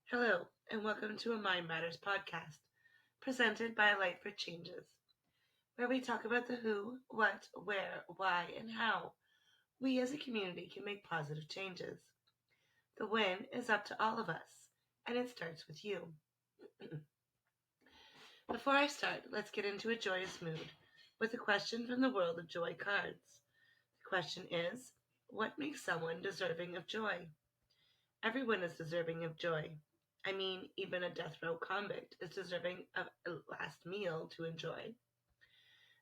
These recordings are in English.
Hello, and welcome to a Mind Matters podcast, presented by Light for Changes, where we talk about the who, what, where, why, and how we as a community can make positive changes. The win is up to all of us, and it starts with you. Before I start, let's get into a joyous mood with a question from the world of joy cards. The question is, what makes someone deserving of joy? Everyone is deserving of joy. I mean, even a death row convict is deserving of a last meal to enjoy.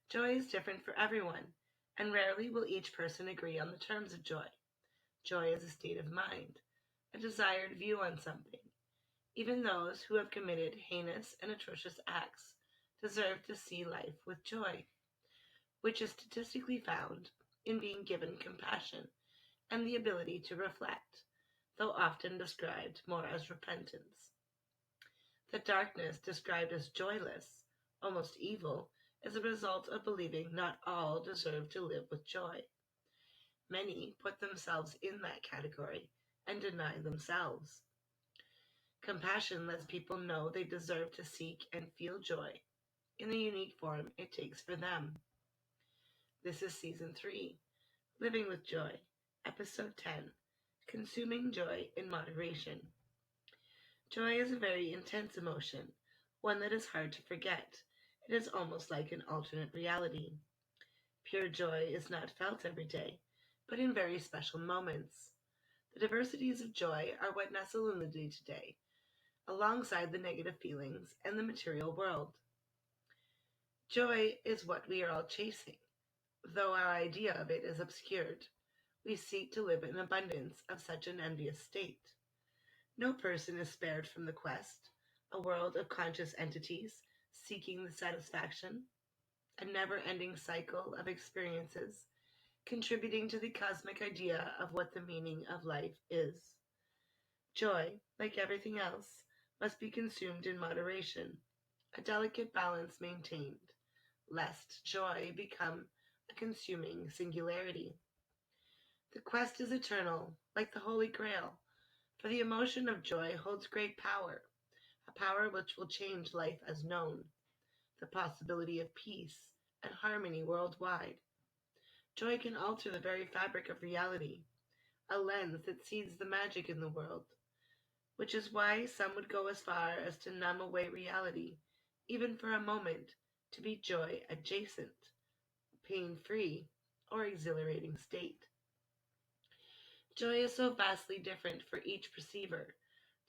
Joy is different for everyone, and rarely will each person agree on the terms of joy. Joy is a state of mind, a desired view on something. Even those who have committed heinous and atrocious acts deserve to see life with joy, which is statistically found in being given compassion and the ability to reflect, though often described more as repentance. The darkness described as joyless, almost evil, is a result of believing not all deserve to live with joy. Many put themselves in that category and deny themselves. Compassion lets people know they deserve to seek and feel joy in the unique form it takes for them. This is Season 3, Living with Joy, Episode 10, Consuming Joy in Moderation. Joy is a very intense emotion, one that is hard to forget. It is almost like an alternate reality. Pure joy is not felt every day, but in very special moments. The diversities of joy are what nestle in the day-to-day, alongside the negative feelings and the material world. Joy is what we are all chasing, though our idea of it is obscured. We seek to live in abundance of such an envious state. No person is spared from the quest, a world of conscious entities seeking the satisfaction, a never-ending cycle of experiences, contributing to the cosmic idea of what the meaning of life is. Joy, like everything else, must be consumed in moderation, a delicate balance maintained, lest joy become a consuming singularity. The quest is eternal, like the Holy Grail, for the emotion of joy holds great power, a power which will change life as known, the possibility of peace and harmony worldwide. Joy can alter the very fabric of reality, a lens that sees the magic in the world, which is why some would go as far as to numb away reality, even for a moment, to be joy adjacent, pain free, or exhilarating state. Joy is so vastly different for each perceiver.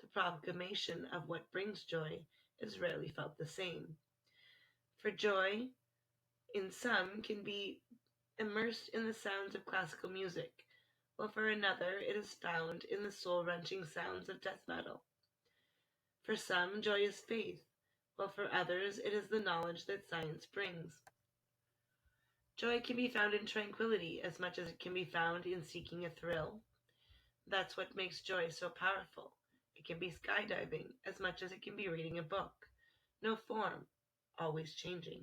The proclamation of what brings joy is rarely felt the same. For joy, in some, can be immersed in the sounds of classical music, while for another it is found in the soul-wrenching sounds of death metal. For some, joy is faith, while for others it is the knowledge that science brings. Joy can be found in tranquility as much as it can be found in seeking a thrill. That's what makes joy so powerful. It can be skydiving as much as it can be reading a book. No form, always changing.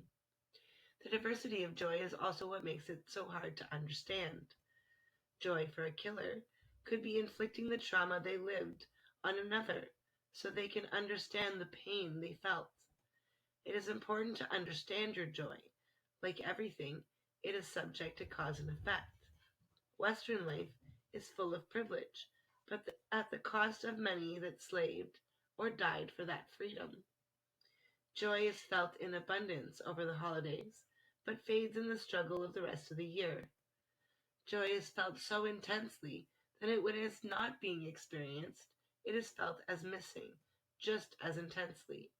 The diversity of joy is also what makes it so hard to understand. Joy for a killer could be inflicting the trauma they lived on another so they can understand the pain they felt. It is important to understand your joy. Like everything, it is subject to cause and effect. Western life is full of privilege, but at the cost of many that slaved or died for that freedom. Joy is felt in abundance over the holidays, but fades in the struggle of the rest of the year. Joy is felt so intensely that when it is not being experienced, it is felt as missing, just as intensely.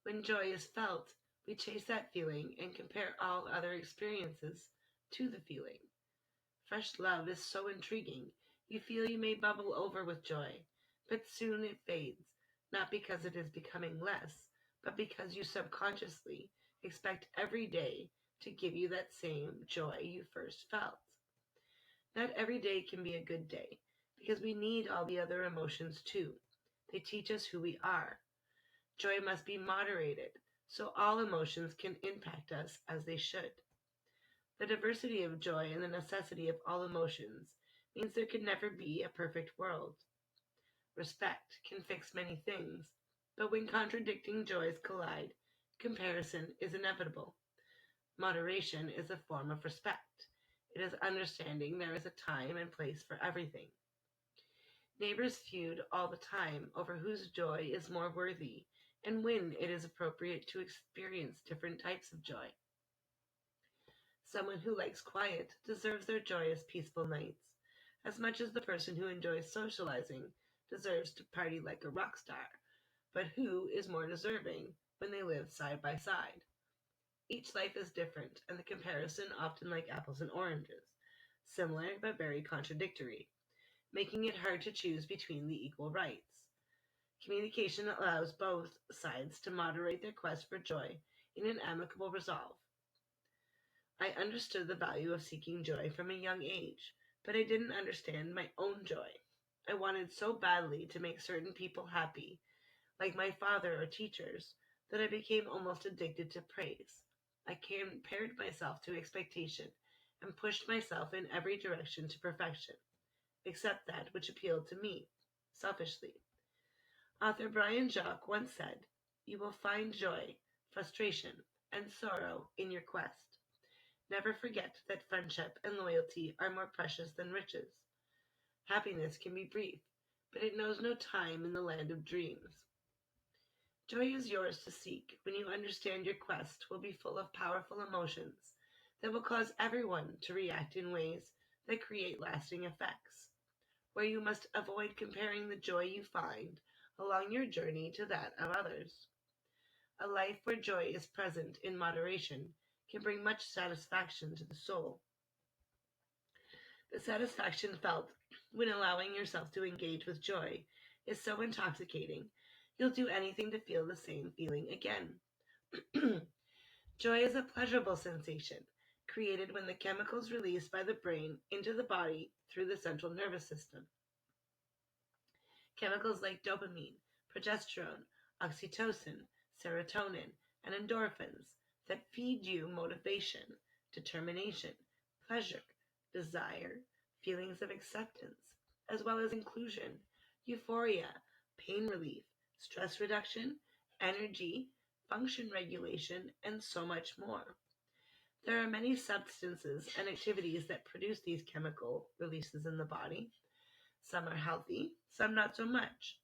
When joy is felt, we chase that feeling and compare all other experiences to the feeling. Fresh love is so intriguing, you feel you may bubble over with joy, but soon it fades, not because it is becoming less, but because you subconsciously expect every day to give you that same joy you first felt. Not every day can be a good day, because we need all the other emotions too. They teach us who we are. Joy must be moderated, so all emotions can impact us as they should. The diversity of joy and the necessity of all emotions means there can never be a perfect world. Respect can fix many things, but when contradicting joys collide, comparison is inevitable. Moderation is a form of respect. It is understanding there is a time and place for everything. Neighbors feud all the time over whose joy is more worthy and when it is appropriate to experience different types of joy. Someone who likes quiet deserves their joyous, peaceful nights, as much as the person who enjoys socializing deserves to party like a rock star. But who is more deserving when they live side by side? Each life is different, and the comparison often like apples and oranges, similar but very contradictory, making it hard to choose between the equal rights. Communication allows both sides to moderate their quest for joy in an amicable resolve. I understood the value of seeking joy from a young age, but I didn't understand my own joy. I wanted so badly to make certain people happy, like my father or teachers, that I became almost addicted to praise. I compared myself to expectation and pushed myself in every direction to perfection, except that which appealed to me, selfishly. Author Brian Jock once said, "You will find joy, frustration, and sorrow in your quest. Never forget that friendship and loyalty are more precious than riches. Happiness can be brief, but it knows no time in the land of dreams." Joy is yours to seek when you understand your quest will be full of powerful emotions that will cause everyone to react in ways that create lasting effects, where you must avoid comparing the joy you find along your journey to that of others. A life where joy is present in moderation can bring much satisfaction to the soul. The satisfaction felt when allowing yourself to engage with joy is so intoxicating, you'll do anything to feel the same feeling again. Joy is a pleasurable sensation created when the chemicals released by the brain into the body through the central nervous system. Chemicals like dopamine, progesterone, oxytocin, serotonin, and endorphins that feed you motivation, determination, pleasure, desire, feelings of acceptance, as well as inclusion, euphoria, pain relief, stress reduction, energy, function regulation, and so much more. There are many substances and activities that produce these chemical releases in the body. Some are healthy, some not so much,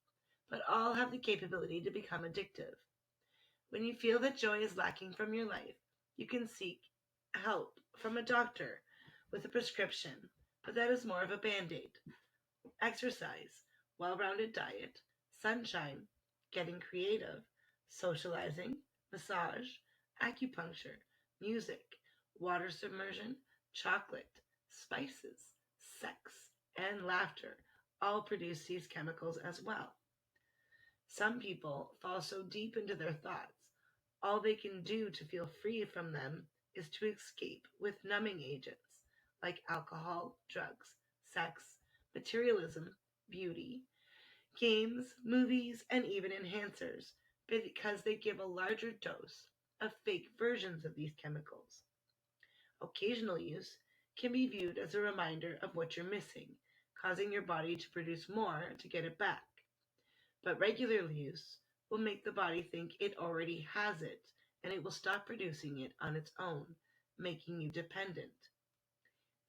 but all have the capability to become addictive. When you feel that joy is lacking from your life, you can seek help from a doctor with a prescription, but that is more of a band aid. Exercise, well rounded diet, sunshine, getting creative, socializing, massage, acupuncture, music, water submersion, chocolate, spices, sex, and laughter all produce these chemicals as well. Some people fall so deep into their thoughts, all they can do to feel free from them is to escape with numbing agents like alcohol, drugs, sex, materialism, beauty, games, movies, and even enhancers, because they give a larger dose of fake versions of these chemicals. Occasional use can be viewed as a reminder of what you're missing, causing your body to produce more to get it back. But regular use will make the body think it already has it and it will stop producing it on its own, making you dependent.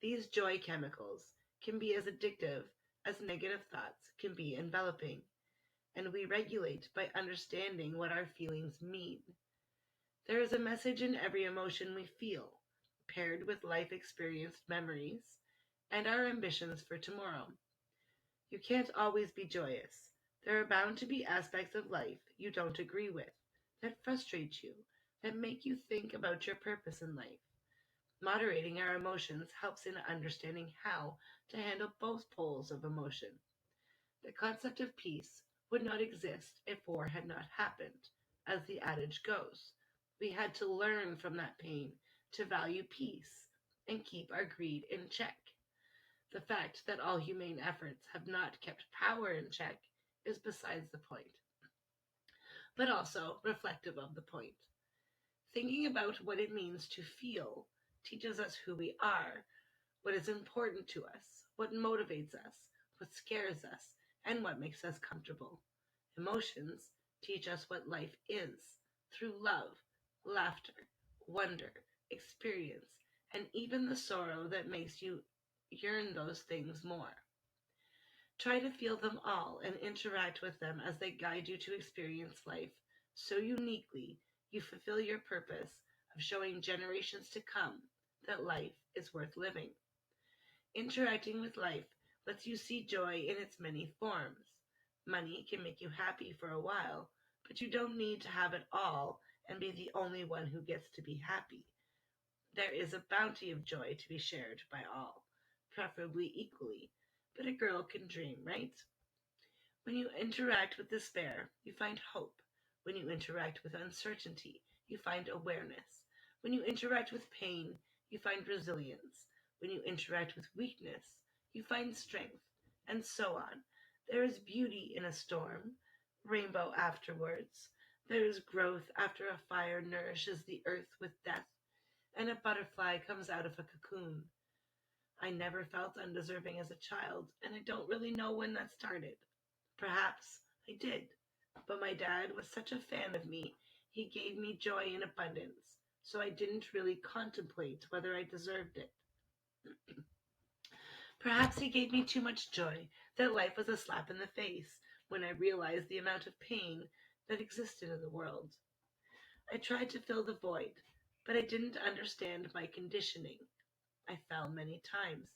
These joy chemicals can be as addictive as negative thoughts can be enveloping, and we regulate by understanding what our feelings mean. There is a message in every emotion we feel, paired with life experienced memories and our ambitions for tomorrow. You can't always be joyous. There are bound to be aspects of life you don't agree with, that frustrate you, that make you think about your purpose in life. Moderating our emotions helps in understanding how to handle both poles of emotion. The concept of peace would not exist if war had not happened. As the adage goes, we had to learn from that pain to value peace and keep our greed in check. The fact that all humane efforts have not kept power in check is besides the point, but also reflective of the point. Thinking about what it means to feel teaches us who we are, what is important to us, what motivates us, what scares us, and what makes us comfortable. Emotions teach us what life is through love, laughter, wonder, experience, and even the sorrow that makes you yearn those things more. Try to feel them all and interact with them as they guide you to experience life so uniquely you fulfill your purpose of showing generations to come that life is worth living. Interacting with life lets you see joy in its many forms. Money can make you happy for a while, but you don't need to have it all and be the only one who gets to be happy. There is a bounty of joy to be shared by all, preferably equally, but a girl can dream, right? When you interact with despair, you find hope. When you interact with uncertainty, you find awareness. When you interact with pain, you find resilience. When you interact with weakness, you find strength, and so on. There is beauty in a storm, rainbow afterwards. There is growth after a fire nourishes the earth with death, and a butterfly comes out of a cocoon. I never felt undeserving as a child, and I don't really know when that started. Perhaps I did, but my dad was such a fan of me, he gave me joy in abundance, so I didn't really contemplate whether I deserved it. Perhaps he gave me too much joy, that life was a slap in the face when I realized the amount of pain that existed in the world. I tried to fill the void, but I didn't understand my conditioning. I fell many times,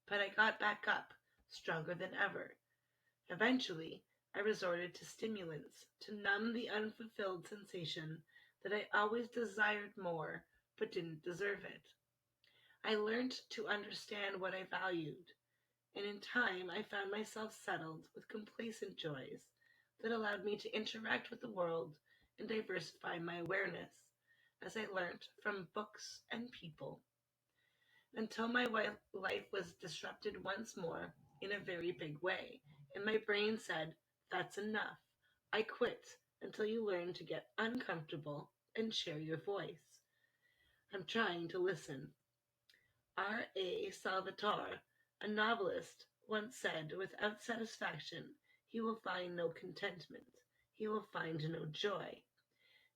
but I got back up, stronger than ever. Eventually, I resorted to stimulants to numb the unfulfilled sensation that I always desired more but didn't deserve it. I learned to understand what I valued, and in time I found myself settled with complacent joys that allowed me to interact with the world and diversify my awareness as I learned from books and people until my life was disrupted once more in a very big way, and my brain said, "That's enough. I quit until you learn to get uncomfortable and share your voice." I'm trying to listen. R.A. Salvatore, a novelist, once said, "Without satisfaction, he will find no contentment. He will find no joy.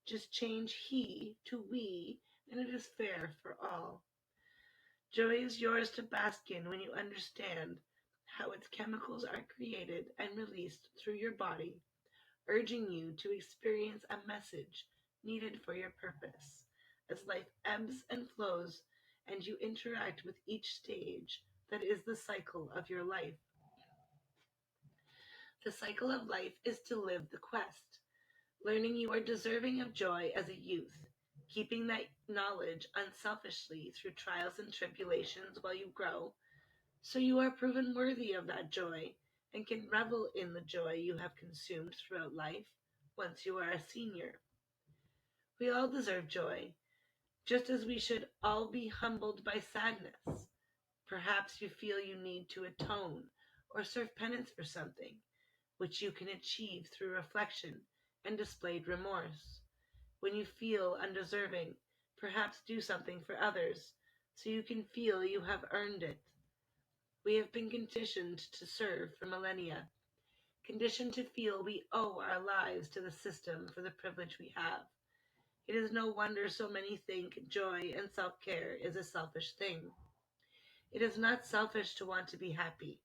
Just change he to we, and it is fair for all." Joy is yours to bask in when you understand how its chemicals are created and released through your body, urging you to experience a message needed for your purpose. As life ebbs and flows and you interact with each stage that is the cycle of your life. The cycle of life is to live the quest, learning you are deserving of joy as a youth, keeping that knowledge unselfishly through trials and tribulations while you grow, so you are proven worthy of that joy and can revel in the joy you have consumed throughout life once you are a senior. We all deserve joy, just as we should all be humbled by sadness. Perhaps you feel you need to atone or serve penance for something, which you can achieve through reflection and displayed remorse. When you feel undeserving, perhaps do something for others so you can feel you have earned it. We have been conditioned to serve for millennia, conditioned to feel we owe our lives to the system for the privilege we have. It is no wonder so many think joy and self care is a selfish thing. It is not selfish to want to be happy.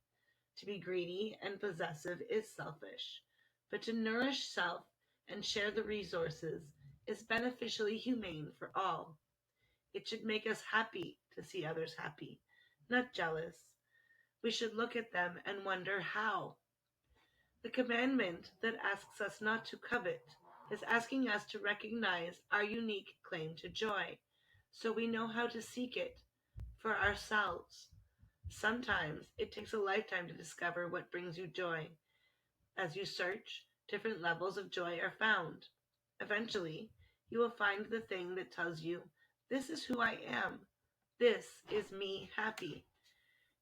To be greedy and possessive is selfish. But to nourish self and share the resources is beneficially humane for all. It should make us happy to see others happy, not jealous. We should look at them and wonder how. The commandment that asks us not to covet is asking us to recognize our unique claim to joy so we know how to seek it for ourselves. Sometimes it takes a lifetime to discover what brings you joy. As you search, different levels of joy are found. Eventually, you will find the thing that tells you, "This is who I am. This is me happy."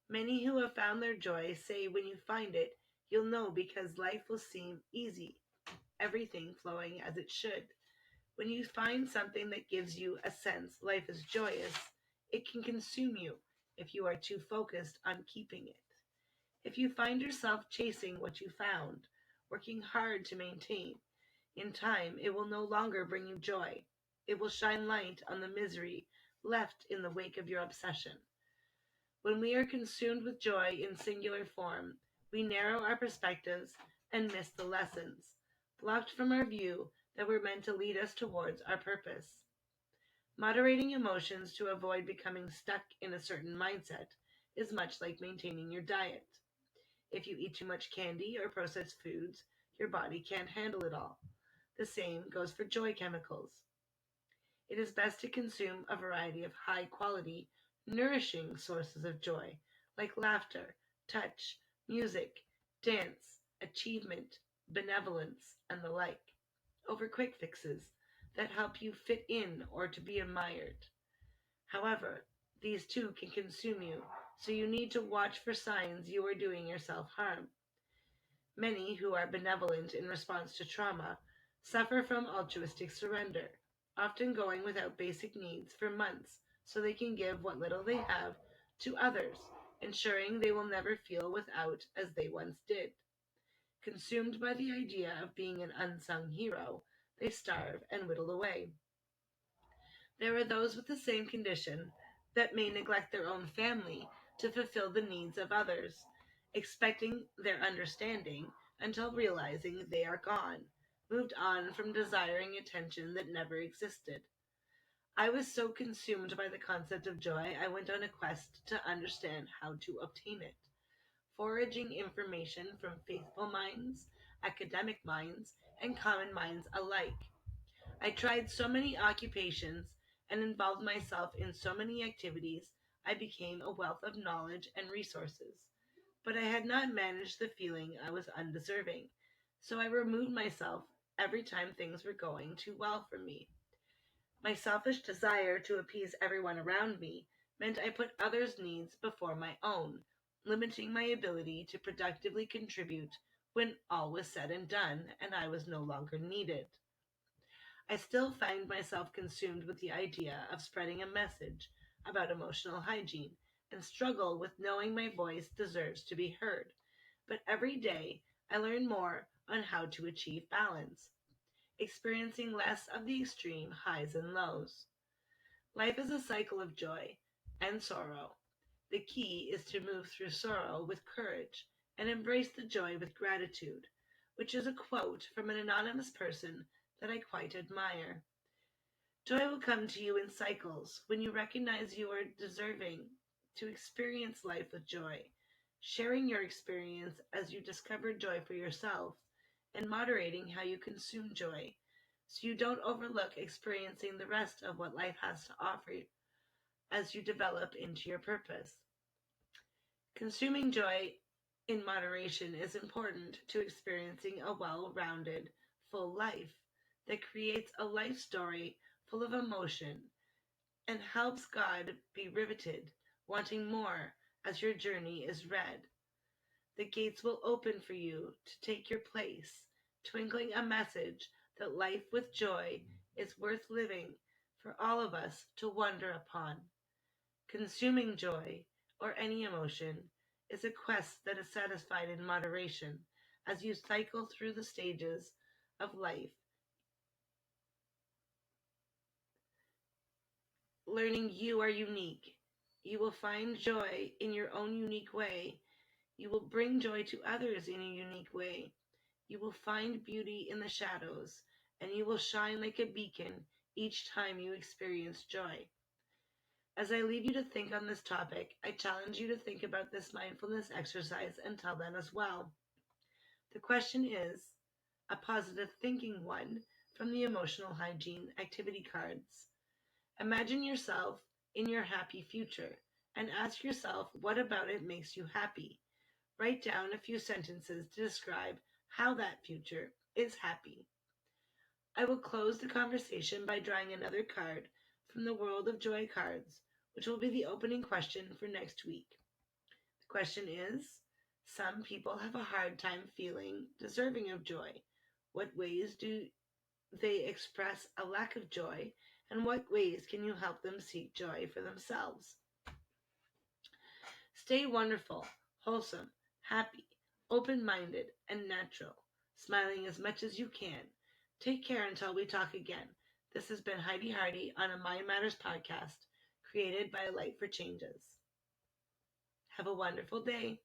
Many who have found their joy say when you find it, you'll know because life will seem easy, everything flowing as it should. When you find something that gives you a sense life is joyous, it can consume you if you are too focused on keeping it. If you find yourself chasing what you found, working hard to maintain, in time it will no longer bring you joy. It will shine light on the misery left in the wake of your obsession. When we are consumed with joy in singular form, we narrow our perspectives and miss the lessons, blocked from our view that were meant to lead us towards our purpose. Moderating emotions to avoid becoming stuck in a certain mindset is much like maintaining your diet. If you eat too much candy or processed foods, your body can't handle it all. The same goes for joy chemicals. It is best to consume a variety of high quality, nourishing sources of joy, like laughter, touch, music, dance, achievement, benevolence, and the like, over quick fixes that help you fit in or to be admired. However, these too can consume you, so you need to watch for signs you are doing yourself harm. Many who are benevolent in response to trauma suffer from altruistic surrender, often going without basic needs for months so they can give what little they have to others, ensuring they will never feel without as they once did. Consumed by the idea of being an unsung hero, they starve and whittle away. There are those with the same condition that may neglect their own family to fulfill the needs of others, expecting their understanding until realizing they are gone, moved on from desiring attention that never existed. I was so consumed by the concept of joy, I went on a quest to understand how to obtain it, foraging information from faithful minds, academic minds, and common minds alike. I tried so many occupations and involved myself in so many activities, I became a wealth of knowledge and resources. But I had not managed the feeling I was undeserving, so I removed myself every time things were going too well for me. My selfish desire to appease everyone around me meant I put others' needs before my own, limiting my ability to productively contribute when all was said and done and I was no longer needed. I still find myself consumed with the idea of spreading a message about emotional hygiene and struggle with knowing my voice deserves to be heard. But every day I learn more on how to achieve balance, experiencing less of the extreme highs and lows. Life is a cycle of joy and sorrow. The key is to move through sorrow with courage and embrace the joy with gratitude, which is a quote from an anonymous person that I quite admire. Joy will come to you in cycles when you recognize you are deserving to experience life with joy, sharing your experience as you discover joy for yourself, and moderating how you consume joy so you don't overlook experiencing the rest of what life has to offer as you develop into your purpose. Consuming joy in moderation is important to experiencing a well rounded, full life that creates a life story full of emotion and helps God be riveted, wanting more as your journey is read. The gates will open for you to take your place, twinkling a message that life with joy is worth living for all of us to wonder upon. Consuming joy, or any emotion, is a quest that is satisfied in moderation as you cycle through the stages of life, learning you are unique. You will find joy in your own unique way. You will bring joy to others in a unique way. You will find beauty in the shadows, and you will shine like a beacon each time you experience joy. As I leave you to think on this topic, I challenge you to think about this mindfulness exercise and tell them as well. The question is a positive thinking one from the emotional hygiene activity cards. Imagine yourself in your happy future and ask yourself what about it makes you happy. Write down a few sentences to describe how that future is happy. I will close the conversation by drawing another card from the World of Joy cards, which will be the opening question for next week. The question is, some people have a hard time feeling deserving of joy. What ways do they express a lack of joy, and what ways can you help them seek joy for themselves? Stay wonderful, wholesome, happy, open minded, and natural, smiling as much as you can. Take care until we talk again. This has been Heidi Hardy on a Mind Matters podcast created by a Light for Changes. Have a wonderful day.